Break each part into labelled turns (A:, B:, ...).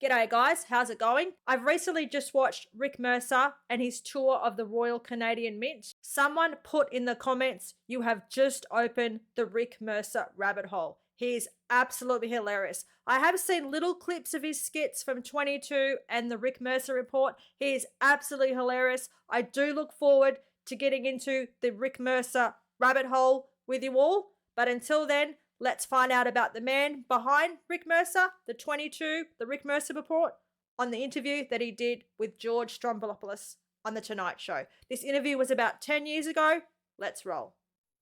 A: G'day guys, how's it going? I've recently just watched Rick Mercer and his tour of the Royal Canadian Mint. Someone put in the comments, you have just opened the Rick Mercer rabbit hole. He is absolutely hilarious. I have seen little clips of his skits from 22 and the Rick Mercer report. He is absolutely hilarious. I do look forward to getting into the Rick Mercer rabbit hole with you all. But until then, let's find out about the man behind Rick Mercer, the 22, the Rick Mercer report, on the interview that he did with George Stroumboulopoulos on The Tonight Show. This interview was about 10 years ago. Let's roll.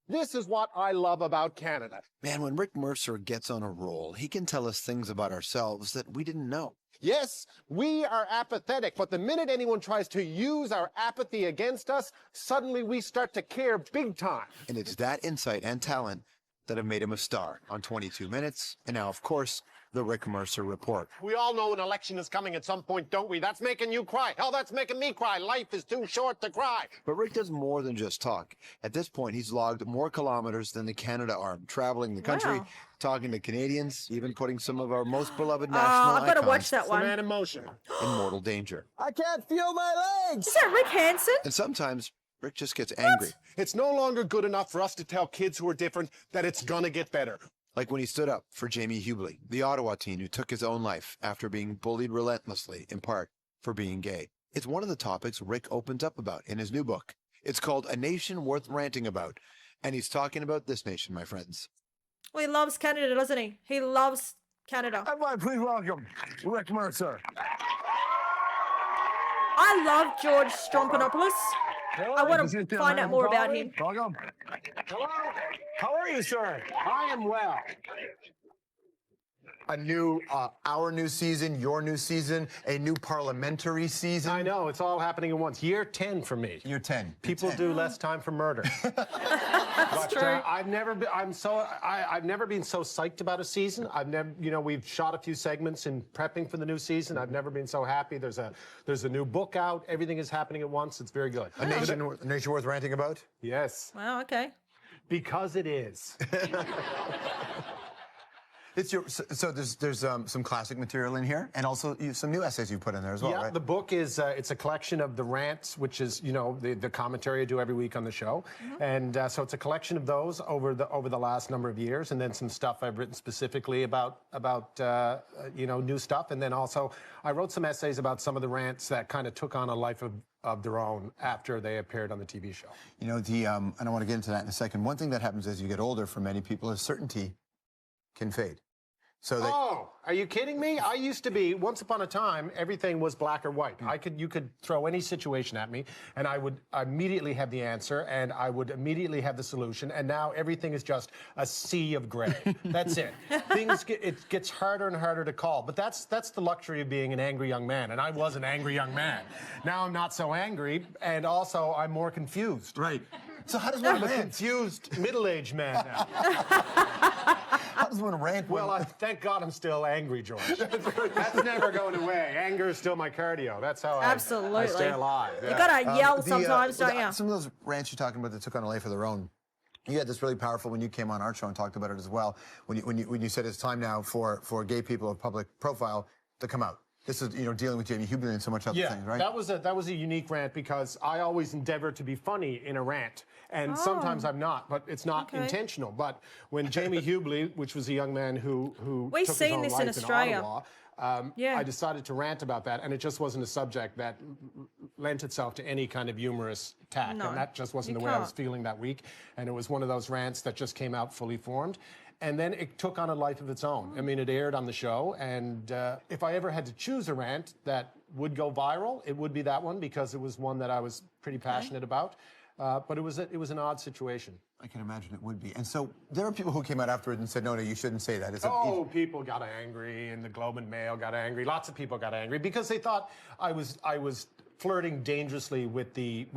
B: This is what I love about Canada.
C: Man, when Rick Mercer gets on a roll, he can tell us things about ourselves that we didn't know.
B: Yes, we are apathetic, but the minute anyone tries to use our apathy against us, suddenly we start to care big time.
C: And it's that insight and talent that have made him a star on 22 Minutes, and now, of course, the Rick Mercer Report.
B: We all know an election is coming at some point, don't we? That's making you cry. Hell, that's making me cry. Life is too short to cry.
C: But Rick does more than just talk. At this point, he's logged more kilometers than the Canada Arm, traveling the country, talking to Canadians, even putting some of our most beloved national
A: I've got to
C: icons
A: watch that
B: The
A: one.
B: man in motion.
C: in mortal danger.
B: I can't feel my legs.
A: Is that Rick Hansen?
C: And sometimes Rick just gets angry,
B: It's no longer good enough for us to tell kids who are different that it's gonna get better.
C: like when he stood up for Jamie Hubley, the Ottawa teen who took his own life after being bullied relentlessly, in part for being gay. It's one of the topics Rick opens up about in his new book. It's called A Nation Worth Ranting About, and he's talking about this nation, my friends.
A: Well, he loves Canada, doesn't he? He loves Canada.
D: Everyone, please welcome Rick Mercer.
A: I love George Stroumboulopoulos. I want to find out more about him.
D: Welcome.
B: Hello?
D: How are you, sir?
B: I am well.
E: A new, our new season, your new season, a new parliamentary season.
B: I know, it's all happening at once. Year 10 for me.
E: You're 10.
B: People do less time for murder. But
A: true.
B: I've never been. I've never been so psyched about a season. I've never. You know, we've shot a few segments in prepping for the new season. I've never been so happy. There's a new book out. Everything is happening at once. It's very good.
E: A nation worth ranting about?
B: Yes,
A: Wow, okay.
B: because it is.
E: It's your, so there's some classic material in here, and also some new essays you put in there as well,
B: Yeah,
E: right?
B: the book is it's a collection of the rants, which is the commentary I do every week on the show, and so it's a collection of those over the last number of years, and then some stuff I've written specifically about new stuff, and then also I wrote some essays about some of the rants that kind of took on a life of their own after they appeared on the TV show.
E: You know, and I want to get into that in a second. One thing that happens as you get older for many people is certainty can fade. So they,
B: Oh, are you kidding me? I used to be, once upon a time, everything was black or white. You could throw any situation at me, and I would immediately have the answer, and I would immediately have the solution, and now everything is just a sea of gray. That's it. It gets harder and harder to call, but that's the luxury of being an angry young man, and I was an angry young man. Now I'm not so angry, and also I'm more confused.
E: right. So how does
B: I'm
E: one
B: a
E: rant?
B: confused middle-aged man now.
E: How does one rant?
B: Well, thank God I'm still angry, George. That's never going away. Anger is still my cardio. That's how I stay alive.
A: You
B: Yeah.
A: gotta yell sometimes, don't you?
E: Some of those rants you're talking about that took on a life of their own. You had this really powerful when you came on our show and talked about it as well. When you said it's time now for gay people of public profile to come out. This is dealing with Jamie Hubley and so much other things, right?
B: that was a unique rant because I always endeavor to be funny in a rant, and sometimes I'm not, but it's not intentional. But when Jamie Hubley, which was a young man who
A: We've
B: took his
A: seen
B: own
A: this
B: life
A: in Australia.
B: Ottawa, I decided to rant about that, and it just wasn't a subject that lent itself to any kind of humorous tack,
A: No,
B: and that just wasn't
A: you
B: the way I was
A: can't.
B: feeling that week. And it was one of those rants that just came out fully formed. And then it took on a life of its own. I mean, it aired on the show, and if I ever had to choose a rant that would go viral, it would be that one because it was one that I was pretty passionate about. But it was an odd situation.
E: I can imagine it would be. And so there are people who came out afterwards and said, no, you shouldn't say that.
B: People got angry, and the Globe and Mail got angry. Lots of people got angry because they thought I was flirting dangerously with the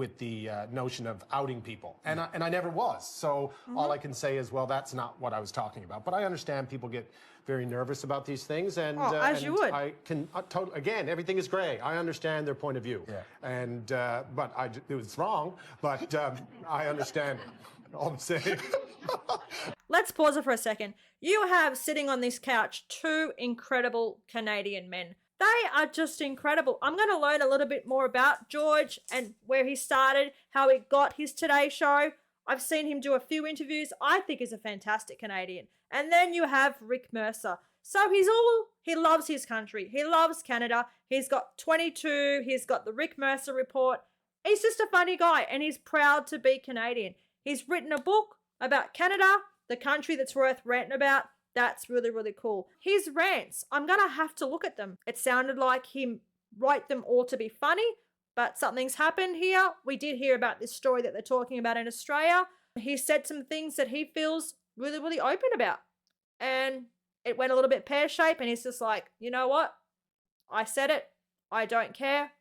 B: notion of outing people, and I never was. So all I can say is, well, that's not what I was talking about. But I understand people get very nervous about these things, and
A: as you would.
B: I can again, everything is gray. I understand their point of view, and but it was wrong. But I understand. All I'm saying.
A: Let's pause it for a second. You have sitting on this couch two incredible Canadian men. They are just incredible. I'm going to learn a little bit more about George and where he started, how he got his Today Show. I've seen him do a few interviews. I think he's a fantastic Canadian. And then you have Rick Mercer. So he loves his country. He loves Canada. He's got 22. He's got the Rick Mercer Report. He's just a funny guy and he's proud to be Canadian. He's written a book about Canada, the country that's worth ranting about. That's really, really cool. His rants, I'm going to have to look at them. It sounded like he wrote them all to be funny, but something's happened here. We did hear about this story that they're talking about in Australia. He said some things that he feels really, really open about. And it went a little bit pear-shaped and he's just like, you know what? I said it. I don't care.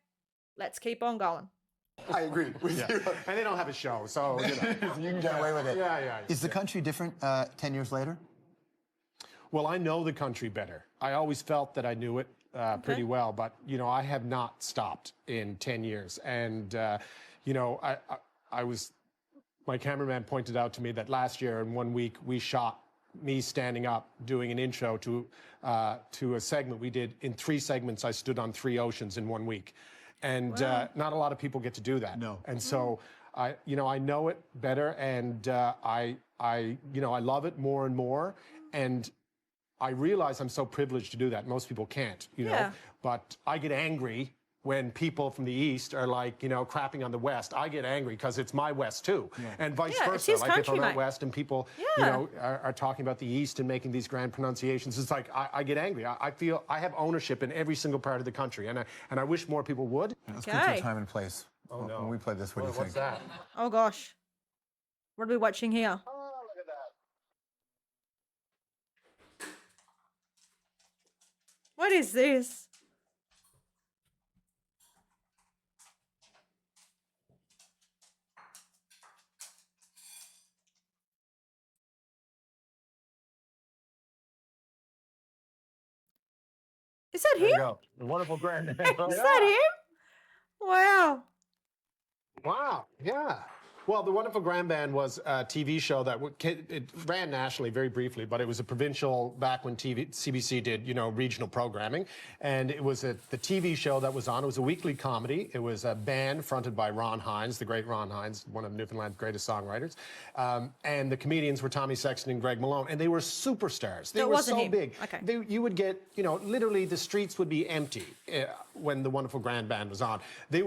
A: Let's keep on going.
E: I agree with you.
B: And they don't have a show, so
E: you can get away with it.
B: Yeah.
E: Is the country different 10 years later?
B: Well, I know the country better. I always felt that I knew it pretty well, but, you know, I have not stopped in 10 years. And, you know, my cameraman pointed out to me that last year in 1 week, we shot me standing up doing an intro to a segment we did. In 3 segments, I stood on 3 oceans in 1 week. And not a lot of people get to do that.
E: No.
B: And so, I know it better, and I love it more and more. And I realize I'm so privileged to do that. Most people can't, you know. But I get angry when people from the East are like, you know, crapping on the West. I get angry because it's my West too, and vice versa. Like if I'm out West and people, you know, are talking about the East and making these grand pronunciations, it's like I get angry. I feel I have ownership in every single part of the country, and I wish more people would.
E: Let's go through time and place.
B: Oh no!
E: When we play this, what do you think?
B: What's that?
A: Oh gosh. What are we watching here?
B: Oh, look at that.
A: What is this? Is that
D: There you
A: him?
D: go. The wonderful granddad.
A: Is that him? Wow.
B: Wow, yeah. Well, The Wonderful Grand Band was a TV show that it ran nationally very briefly, but it was a provincial back when CBC did, you know, regional programming. And it was the TV show that was on. It was a weekly comedy. It was a band fronted by Ron Hines, the great Ron Hines, one of Newfoundland's greatest songwriters. And the comedians were Tommy Sexton and Greg Malone. And they were superstars. They were so big.
A: Okay.
B: You would get, you know, literally the streets would be empty when The Wonderful Grand Band was on. The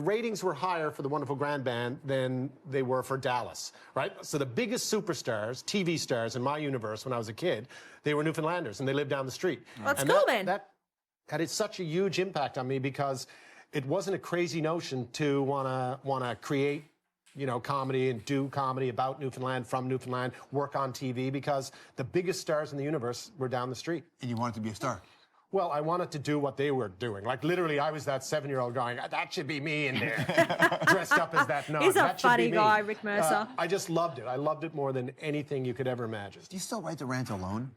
B: ratings were higher for The Wonderful Grand Band than they were for Dallas, right? So the biggest superstars, TV stars in my universe when I was a kid, they were Newfoundlanders and they lived down the street.
A: That's cool, then.
B: That had such a huge impact on me because it wasn't a crazy notion to wanna create, you know, comedy and do comedy about Newfoundland, from Newfoundland, work on TV, because the biggest stars in the universe were down the street.
E: And you wanted to be a star.
B: Well, I wanted to do what they were doing. Like, literally, I was that 7-year-old going, that should be me in there, dressed up as that nun.
A: He's a
B: That should
A: funny
B: be me.
A: guy, Rick Mercer.
B: I just loved it. I loved it more than anything you could ever imagine.
E: Do you still write the rant alone?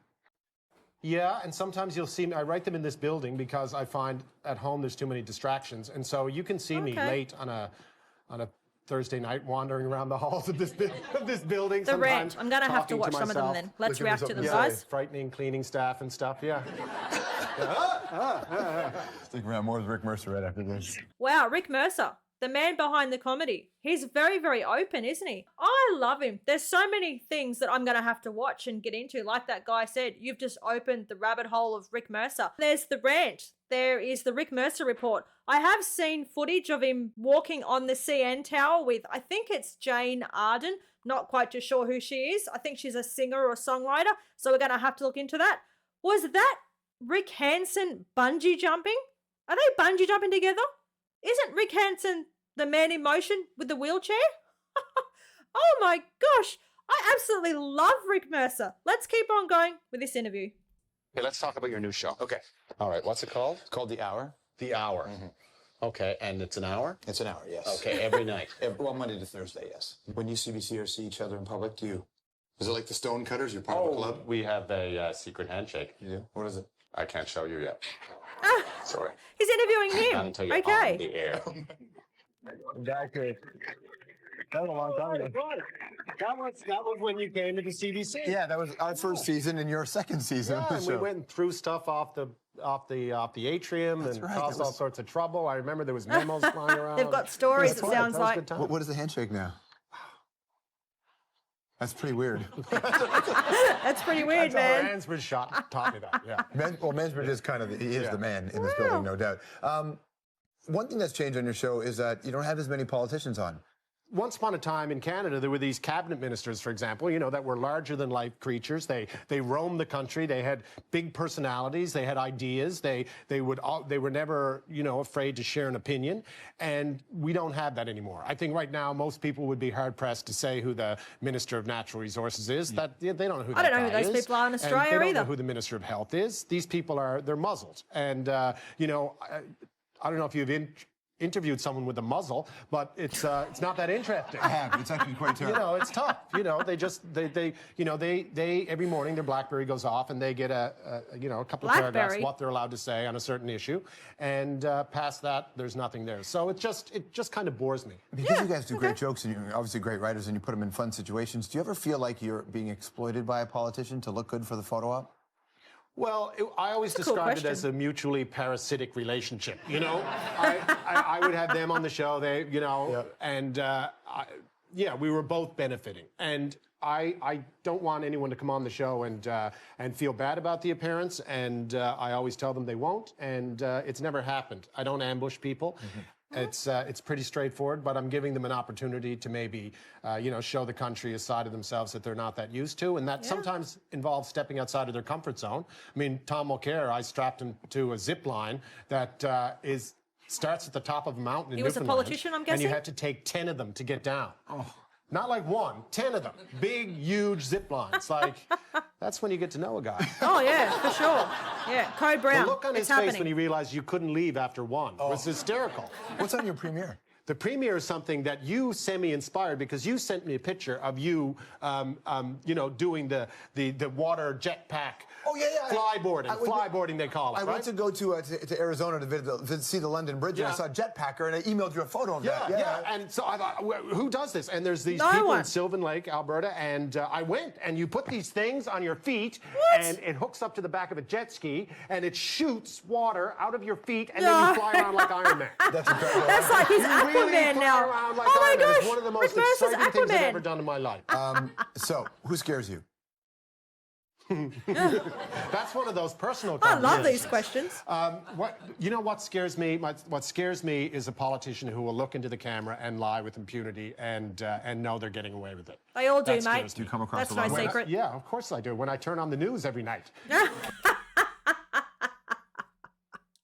B: Yeah, and sometimes you'll see me. I write them in this building because I find at home there's too many distractions. And so you can see me late on a Thursday night wandering around the halls of this building.
A: The rant. I'm going to have to watch some of them then. Let's react to them, guys.
B: Frightening cleaning staff and stuff, yeah.
E: Stick around more with Rick Mercer right after this.
A: Wow, Rick Mercer, the man behind the comedy. He's very, very open, isn't he? I love him. There's so many things that I'm going to have to watch and get into. Like that guy said, you've just opened the rabbit hole of Rick Mercer. There's the rant. There is the Rick Mercer report. I have seen footage of him walking on the CN Tower with, I think it's Jane Arden. Not quite too sure who she is. I think she's a singer or a songwriter. So we're going to have to look into that. Was that Rick Hansen bungee jumping? Are they bungee jumping together? Isn't Rick Hansen the man in motion with the wheelchair? Oh my gosh. I absolutely love Rick Mercer. Let's keep on going with this interview.
F: Okay, let's talk about your new show.
C: Okay.
F: All right, what's it called?
C: It's called The Hour.
F: The Hour. Okay, and it's an hour?
C: It's an hour, yes.
F: Okay, every night.
C: Well, Monday to Thursday, yes. When you CBC or see each other in public, is it like the Stonecutters? You're part of a club?
F: We have a secret handshake.
C: You do? What is it?
F: I can't show you yet. Sorry.
A: He's interviewing him.
F: Not until you're
A: Okay.
F: on the air.
D: Exactly. That was a long time ago.
B: That was when you came into CBC.
E: Yeah, that was our first season and your second season.
B: Yeah,
E: of the
B: and we
E: show.
B: went and threw stuff off the atrium and
E: right,
B: caused
E: that
B: all
E: was-
B: sorts of trouble. I remember there was memos flying around.
A: They've got stories,
B: That's
A: it
B: right,
A: sounds
B: that was
A: like.
B: good time.
E: What is the handshake now? That's pretty weird.
A: That's pretty weird,
B: That's how
A: man.
B: Ransbridge taught me that. Yeah.
E: Mansbridge is kind of he is the man in this building, no doubt. One thing that's changed on your show is that you don't have as many politicians on.
B: Once upon a time in Canada, there were these cabinet ministers, for example, that were larger-than-life creatures. They roamed the country. They had big personalities. They had ideas. They were never, afraid to share an opinion. And we don't have that anymore. I think right now most people would be hard-pressed to say who the Minister of Natural Resources is. They don't know who that
A: I don't know who
B: guy
A: those
B: is.
A: people are in
B: And
A: Australia
B: they don't
A: either.
B: know who the Minister of Health is. These people they're muzzled. And, I don't know if you've interviewed someone with a muzzle, but it's not that interesting.
E: I have. It's actually quite terrible.
B: It's tough. They every morning their BlackBerry goes off and they get a couple of paragraphs
A: BlackBerry?
B: what they're allowed to say on a certain issue, and past that there's nothing there. So it just kind of bores me.
E: Because you guys do great jokes and you're obviously great writers and you put them in fun situations, do you ever feel like you're being exploited by a politician to look good for the photo op?
B: Well, I always
A: That's a cool
B: described it
A: question.
B: as a mutually parasitic relationship. I would have them on the show. We were both benefiting. And I don't want anyone to come on the show and feel bad about the appearance. And I always tell them they won't. And it's never happened. I don't ambush people.
E: Mm-hmm.
B: It's pretty straightforward, but I'm giving them an opportunity to maybe, show the country a side of themselves that they're not that used to, and that sometimes involves stepping outside of their comfort zone. I mean, Tom Mulcair, I strapped him to a zip line that starts at the top of a mountain in
A: He was a
B: Newfoundland,
A: politician, I'm
B: and you
A: guessing?
B: had to take 10 of them to get down. Not like one, 10 of them. Big, huge zip lines. That's when you get to know a guy.
A: Oh, yeah, for sure. Yeah, Code Brown.
B: The look on his
A: it's
B: face
A: happening.
B: when he realized you couldn't leave after one was hysterical.
E: What's on your premiere?
B: The premiere is something that you semi-inspired because you sent me a picture of you, doing the water jetpack.
E: Oh, yeah.
B: Flyboarding they call it,
E: I
B: right?
E: went to go to Arizona to see the London Bridge, and I
B: Yeah.
E: saw a jetpacker, and I emailed you a photo of that.
B: Yeah. And so I thought, who does this? And there's these
A: No
B: people
A: one.
B: in Sylvan Lake, Alberta, and I went, and you put these things on your feet,
A: What?
B: and it hooks up to the back of a jet ski, and it shoots water out of your feet, and then you fly around like Iron Man.
E: That's incredible.
A: That's like he's
B: You
A: Aquaman
B: really fly
A: now.
B: around like
A: Oh my
B: Iron Man.
A: gosh,
B: It's one of the most
A: Rick Mercer's
B: exciting things I've
A: Aquaman.
B: ever done in my life.
E: So, who scares you?
B: That's one of those personal
A: I love
B: conversations.
A: these questions.
B: What scares me? What scares me is a politician who will look into the camera and lie with impunity and know they're getting away with it.
A: They all do,
B: That
A: mate.
B: scares me.
E: You come across
A: That's
E: a
A: no
E: lot of
A: secret.
B: Yeah, of course I do. When I turn on the news every night.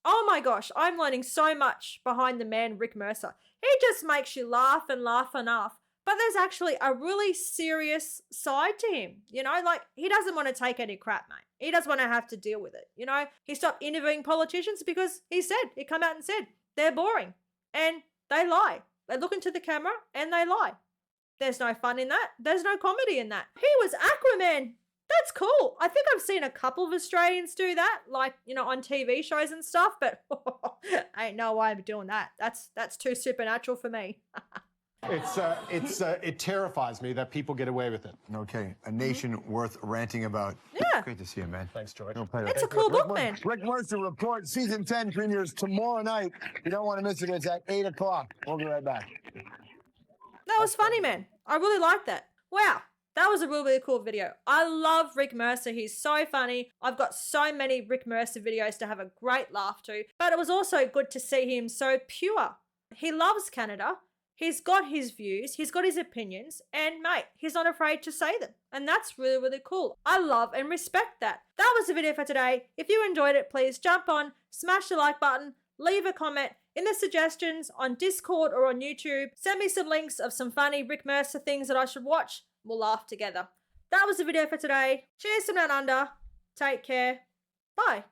A: Oh my gosh, I'm learning so much behind the man Rick Mercer. He just makes you laugh and laugh enough. But there's actually a really serious side to him. He doesn't want to take any crap, mate. He doesn't want to have to deal with it. He stopped interviewing politicians because he come out and said, they're boring. And they lie. They look into the camera and they lie. There's no fun in that. There's no comedy in that. He was Aquaman. That's cool. I think I've seen a couple of Australians do that, on TV shows and stuff, but I ain't no way I'm doing that. That's too supernatural for me.
B: It terrifies me that people get away with it.
E: Okay, a nation worth ranting about.
A: Yeah.
E: Great to see you, man.
B: Thanks, George.
E: No pleasure.
A: It's a cool book, man.
D: Rick Mercer Report, Season 10 premieres tomorrow night. You don't want to miss it. It's at 8 o'clock. We'll be right back.
A: That was funny, man. I really liked that. Wow. That was a really, really cool video. I love Rick Mercer. He's so funny. I've got so many Rick Mercer videos to have a great laugh to. But it was also good to see him so pure. He loves Canada. He's got his views. He's got his opinions. And, mate, he's not afraid to say them. And that's really, really cool. I love and respect that. That was the video for today. If you enjoyed it, please jump on, smash the like button, leave a comment in the suggestions on Discord or on YouTube. Send me some links of some funny Rick Mercer things that I should watch. We'll laugh together. That was the video for today. Cheers from down under. Take care. Bye.